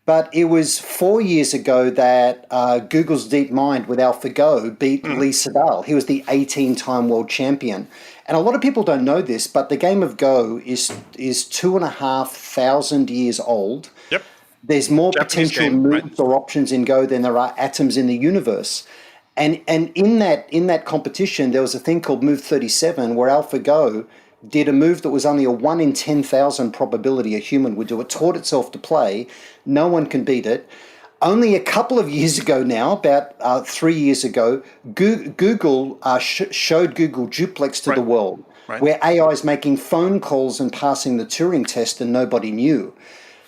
But it was 4 years ago that Google's DeepMind with AlphaGo beat Lee Sedol. He was the 18-time world champion. And a lot of people don't know this, but the game of Go is 2,500 years old. Yep. There's more Japanese potential game, moves right? or options in Go than there are atoms in the universe. And in that competition, there was a thing called Move 37 where AlphaGo did a move that was only a 1 in 10,000 probability a human would do. It taught itself to play. No one can beat it. Only a couple of years ago now, about 3 years ago, Google showed Google Duplex to the world, where AI is making phone calls and passing the Turing test and nobody knew.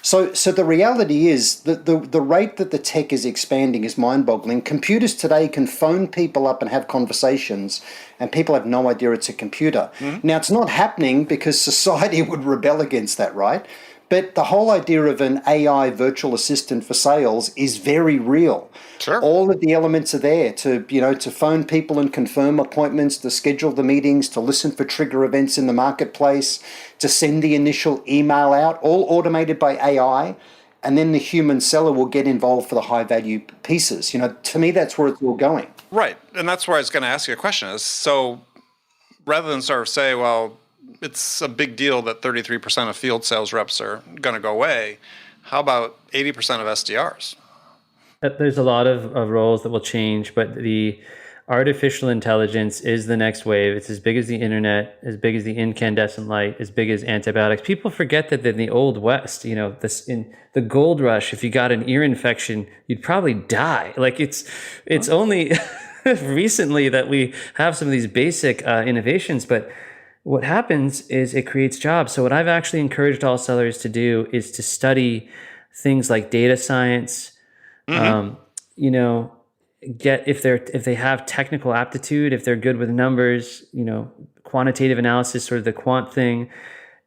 So the reality is that the rate that the tech is expanding is mind-boggling. Computers today can phone people up and have conversations, and people have no idea it's a computer. Now, it's not happening because society would rebel against that, right? But the whole idea of an AI virtual assistant for sales is very real. Sure. All of the elements are there to phone people and confirm appointments, to schedule the meetings, to listen for trigger events in the marketplace, to send the initial email out, all automated by AI. And then the human seller will get involved for the high value pieces. To me, that's where it's all going. Right. And that's where I was going to ask you a question is, so rather than sort of say, well, it's a big deal that 33% of field sales reps are going to go away, how about 80% of SDRs? There's a lot of roles that will change, but the artificial intelligence is the next wave. It's as big as the internet, as big as the incandescent light, as big as antibiotics. People forget that in the Old West, in the gold rush, if you got an ear infection, you'd probably die. Like it's only recently that we have some of these basic innovations, but what happens is it creates jobs. So what I've actually encouraged all sellers to do is to study things like data science, if they have technical aptitude, if they're good with numbers, quantitative analysis, sort of the quant thing.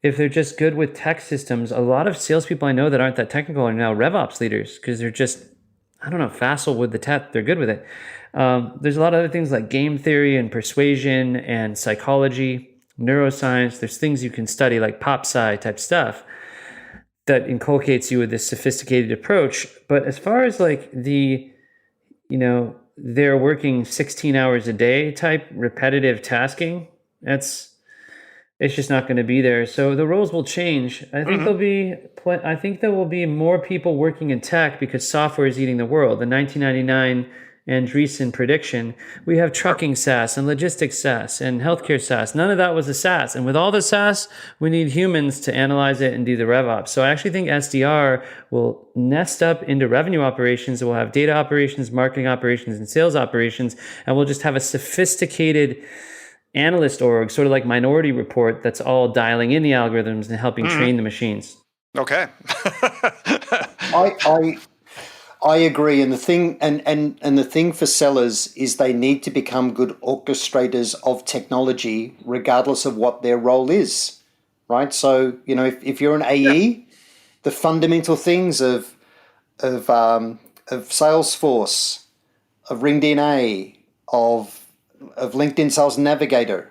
If they're just good with tech systems, a lot of salespeople I know that aren't that technical are now RevOps leaders because they're just, facile with the tech. They're good with it. There's a lot of other things like game theory and persuasion and psychology, neuroscience. There's things you can study like pop sci type stuff that inculcates you with this sophisticated approach. But as far as like they're working 16 hours a day type repetitive tasking, it's just not going to be there. So the roles will change. I think there will be more people working in tech because software is eating the world. The 1999 Andreessen prediction, we have trucking SaaS and logistics SaaS and healthcare SaaS. None of that was a SaaS. And with all the SaaS, we need humans to analyze it and do the RevOps. So I actually think SDR will nest up into revenue operations. It will have data operations, marketing operations, and sales operations. And we'll just have a sophisticated analyst org, sort of like Minority Report, that's all dialing in the algorithms and helping train the machines. Okay. I agree, and the thing and the thing for sellers is they need to become good orchestrators of technology, regardless of what their role is, right? So if you're an AE, the fundamental things of Salesforce, of RingDNA, of LinkedIn Sales Navigator,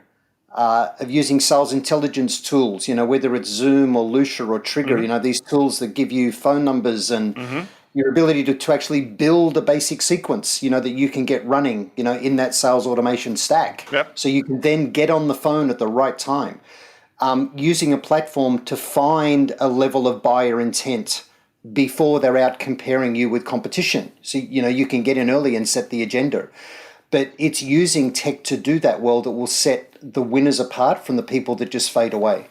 of using sales intelligence tools, whether it's Zoom or Lucia or Trigger, these tools that give you phone numbers and your ability to actually build a basic sequence, that you can get running, in that sales automation stack. Yep. So you can then get on the phone at the right time, using a platform to find a level of buyer intent before they're out comparing you with competition. So, you can get in early and set the agenda. But it's using tech to do that well that will set the winners apart from the people that just fade away.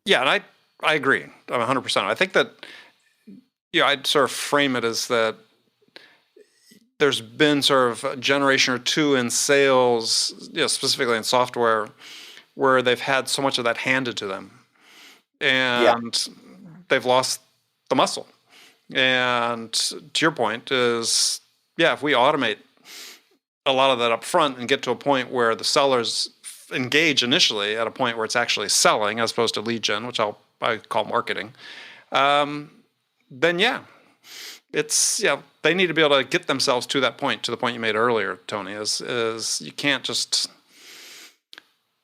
Yeah, and I agree. I'm 100%. I think that, I'd sort of frame it as that there's been sort of a generation or two in sales, specifically in software, where they've had so much of that handed to them. And they've lost the muscle. And to your point is, if we automate a lot of that up front and get to a point where the sellers engage initially at a point where it's actually selling as opposed to lead gen, which I call marketing, then it's they need to be able to get themselves to that point, to the point you made earlier, Tony, is you can't just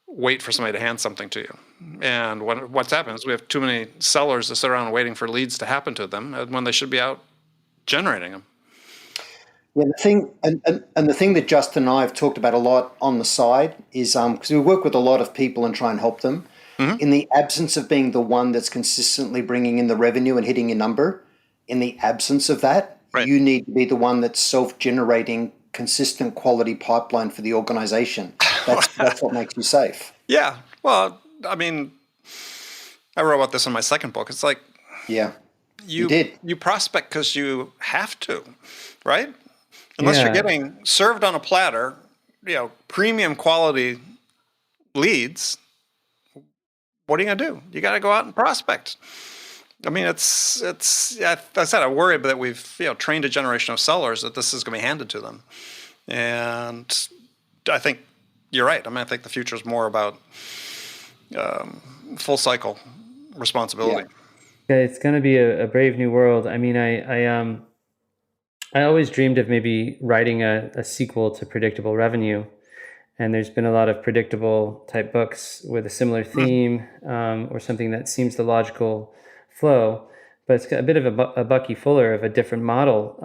wait for somebody to hand something to you. And what's happened is we have too many sellers that sit around waiting for leads to happen to them when they should be out generating them. Yeah, the thing that Justin and I have talked about a lot on the side is because we work with a lot of people and try and help them. Mm-hmm. In the absence of being the one that's consistently bringing in the revenue and hitting your number, in the absence of that, you need to be the one that's self-generating consistent quality pipeline for the organization. That's what makes you safe. Yeah. Well, I mean, I wrote about this in my second book. It's like, you prospect because you have to, right? Unless you're getting served on a platter, premium quality leads, what are you going to do? You got to go out and prospect. I mean, it's. I said I worry that we've trained a generation of sellers that this is going to be handed to them, and I think you're right. I mean, I think the future is more about full cycle responsibility. Yeah, it's going to be a brave new world. I mean, I always dreamed of maybe writing a sequel to Predictable Revenue. And there's been a lot of predictable type books with a similar theme or something that seems the logical flow. But it's got a bit of a Bucky Fuller of a different model.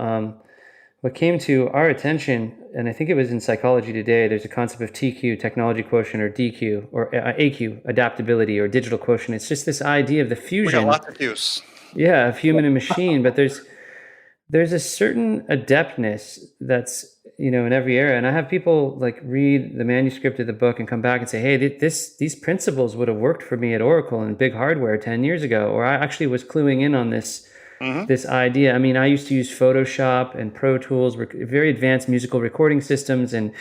What came to our attention, and I think it was in Psychology Today, there's a concept of TQ, technology quotient, or DQ, or AQ, adaptability, or digital quotient. It's just this idea of the fusion. We got lots of use. Yeah, of human and machine. But there's a certain adeptness that's, in every era. And I have people like read the manuscript of the book and come back and say, hey, these principles would have worked for me at Oracle and big hardware 10 years ago. Or I actually was cluing in on this idea. I mean, I used to use Photoshop and Pro Tools, very advanced musical recording systems and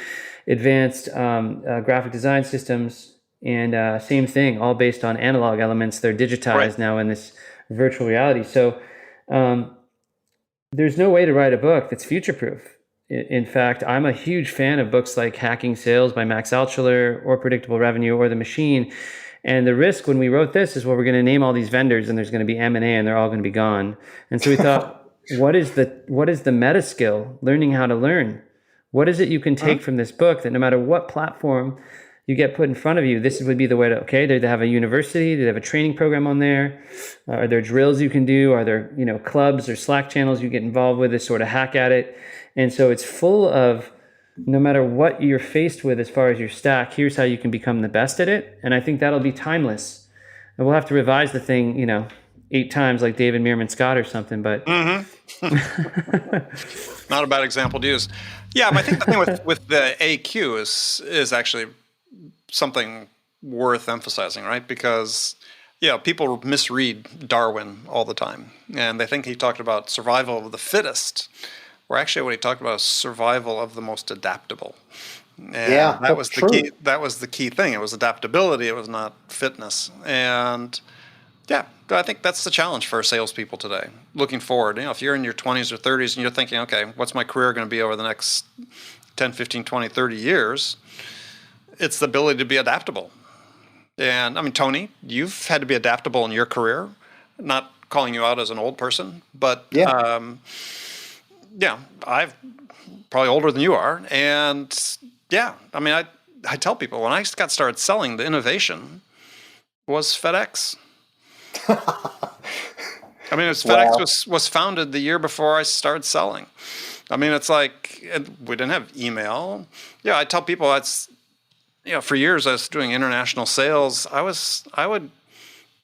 advanced graphic design systems. And same thing, all based on analog elements. They're digitized now in this virtual reality. So there's no way to write a book that's future-proof. In fact, I'm a huge fan of books like Hacking Sales by Max Altshuler or Predictable Revenue or The Machine. And the risk when we wrote this is, well, we're going to name all these vendors and there's going to be M&A and they're all going to be gone. And so we thought, what is the meta skill? Learning how to learn. What is it you can take from this book that no matter what platform you get put in front of you, this would be the way to, do they have a university? Do they have a training program on there? Are there drills you can do? Are there, clubs or Slack channels you get involved with to sort of hack at it? And so it's full of, no matter what you're faced with as far as your stack, here's how you can become the best at it. And I think that'll be timeless. And we'll have to revise the thing, 8 times like David Meerman Scott or something, but. Not a bad example to use. Yeah, but I think the thing with the AQ is actually something worth emphasizing, right? Because people misread Darwin all the time, and they think he talked about survival of the fittest, where actually what he talked about is survival of the most adaptable. And that was the key. That was the key thing. It was adaptability. It was not fitness. And I think that's the challenge for salespeople today. Looking forward, if you're in your 20s or 30s and you're thinking, okay, what's my career going to be over the next 10, 15, 20, 30 years? It's the ability to be adaptable. And I mean, Tony, you've had to be adaptable in your career. Not calling you out as an old person, but I'm probably older than you are. And I mean, I tell people when I got started selling, the innovation was FedEx. I mean, FedEx was founded the year before I started selling. I mean, it's like we didn't have email. Yeah, I tell people that's, for years I was doing international sales. I would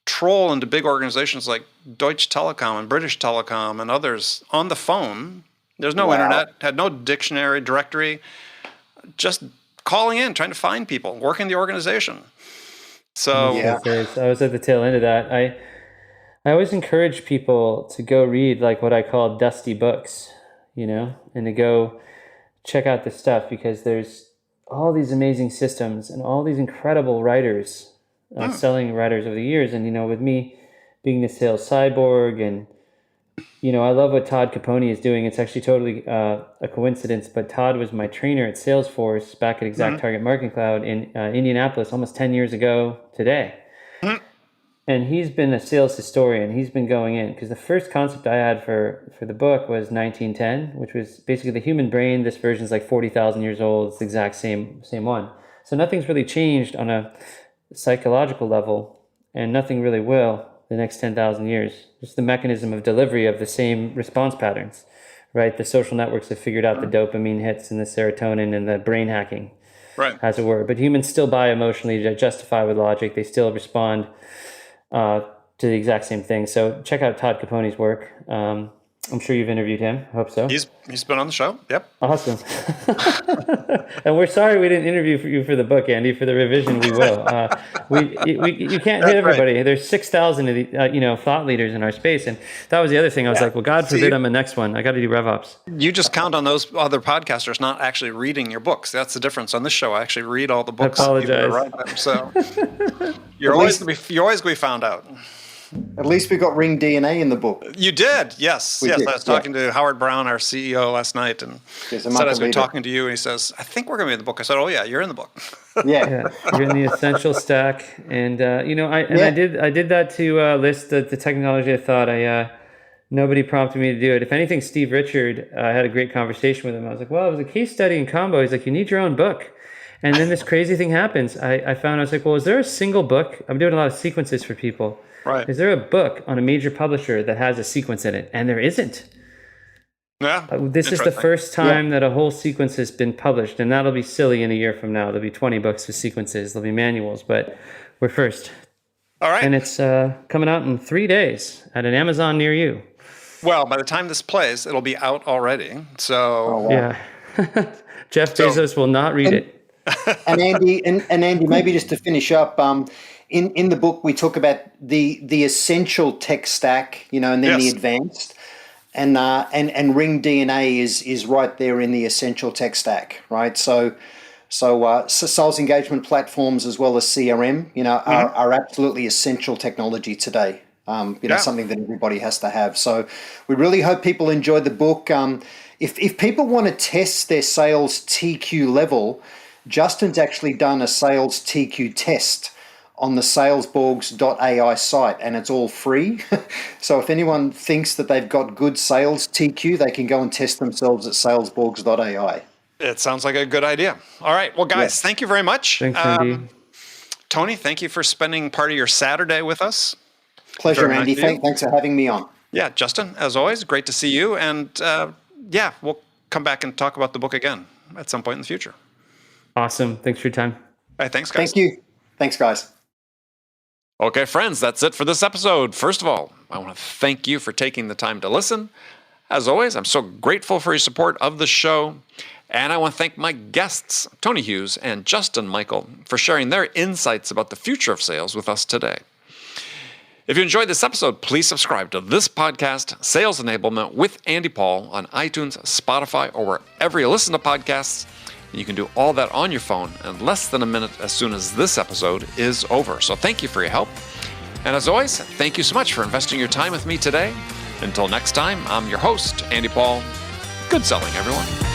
troll into big organizations like Deutsche Telekom and British Telecom and others on the phone. There's no internet, had no dictionary, directory, just calling in, trying to find people, working the organization. So I was at the tail end of that. I always encourage people to go read like what I call dusty books, and to go check out this stuff, because there's all these amazing systems and all these incredible writers, selling writers over the years. And, with me being the sales cyborg, and, I love what Todd Capone is doing. It's actually totally a coincidence, but Todd was my trainer at Salesforce back at Exact Target Marketing Cloud in Indianapolis almost 10 years ago today. And he's been a sales historian. He's been going in, because the first concept I had for the book was 1910, which was basically the human brain. This version is like 40,000 years old. It's the exact same one. So nothing's really changed on a psychological level, and nothing really will the next 10,000 years. Just the mechanism of delivery of the same response patterns, right? The social networks have figured out the dopamine hits and the serotonin and the brain hacking, as it were. But humans still buy emotionally, justify with logic. They still respond to the exact same thing. So check out Todd Capone's work. I'm sure you've interviewed him. I hope so. He's been on the show. Yep. Awesome. And we're sorry we didn't interview you for the book, Andy. For the revision, we will. You can't hit everybody. Right. There's 6,000 of the, thought leaders in our space, and that was the other thing. I was like, well, God forbid I'm the next one. I got to do RevOps. You just count on those other podcasters not actually reading your books. That's the difference. On this show, I actually read all the books. I apologize. So you're always going to be found out. At least we got Ring DNA in the book. You did, yes. I was talking to Howard Brown, our CEO, last night, and said I was going to be talking to you, and he says, I think we're going to be in the book. I said, oh, yeah, you're in the book. Yeah. You're in the essential stack. And, I did that to list the technology I thought nobody prompted me to do it. If anything, Steve Richard, I had a great conversation with him. I was like, well, it was a case study in combo. He's like, you need your own book. And then this crazy thing happens. I was like, well, is there a single book? I'm doing a lot of sequences for people. Right. Is there a book on a major publisher that has a sequence in it? And there isn't. Yeah. This is the first time that a whole sequence has been published, and that'll be silly in a year from now. There'll be 20 books with sequences. There'll be manuals, but we're first. All right. And it's coming out in 3 days at an Amazon near you. Well, by the time this plays, it'll be out already. So yeah. Jeff Bezos will not read it. And Andy, maybe just to finish up, in the book we talk about the essential tech stack, and then the advanced, and Ring DNA is right there in the essential tech stack, right? So sales engagement platforms as well as CRM, are absolutely essential technology today. Something that everybody has to have. So we really hope people enjoy the book. If people want to test their sales TQ level, Justin's actually done a sales TQ test on the salesborgs.ai site, and it's all free. So if anyone thinks that they've got good sales TQ, they can go and test themselves at salesborgs.ai. It sounds like a good idea. All right. Well, guys, thank you very much. Thanks, Andy. Tony, thank you for spending part of your Saturday with us. Pleasure, Andy. Thanks for having me on. Yeah, Justin, as always, great to see you. And we'll come back and talk about the book again at some point in the future. Awesome. Thanks for your time. All right, thanks, guys. Thank you. Thanks, guys. Okay, friends, that's it for this episode. First of all, I want to thank you for taking the time to listen. As always, I'm so grateful for your support of the show. And I want to thank my guests, Tony Hughes and Justin Michael, for sharing their insights about the future of sales with us today. If you enjoyed this episode, please subscribe to this podcast, Sales Enablement with Andy Paul, on iTunes, Spotify, or wherever you listen to podcasts. You can do all that on your phone in less than a minute as soon as this episode is over. So thank you for your help. And as always, thank you so much for investing your time with me today. Until next time, I'm your host, Andy Paul. Good selling, everyone.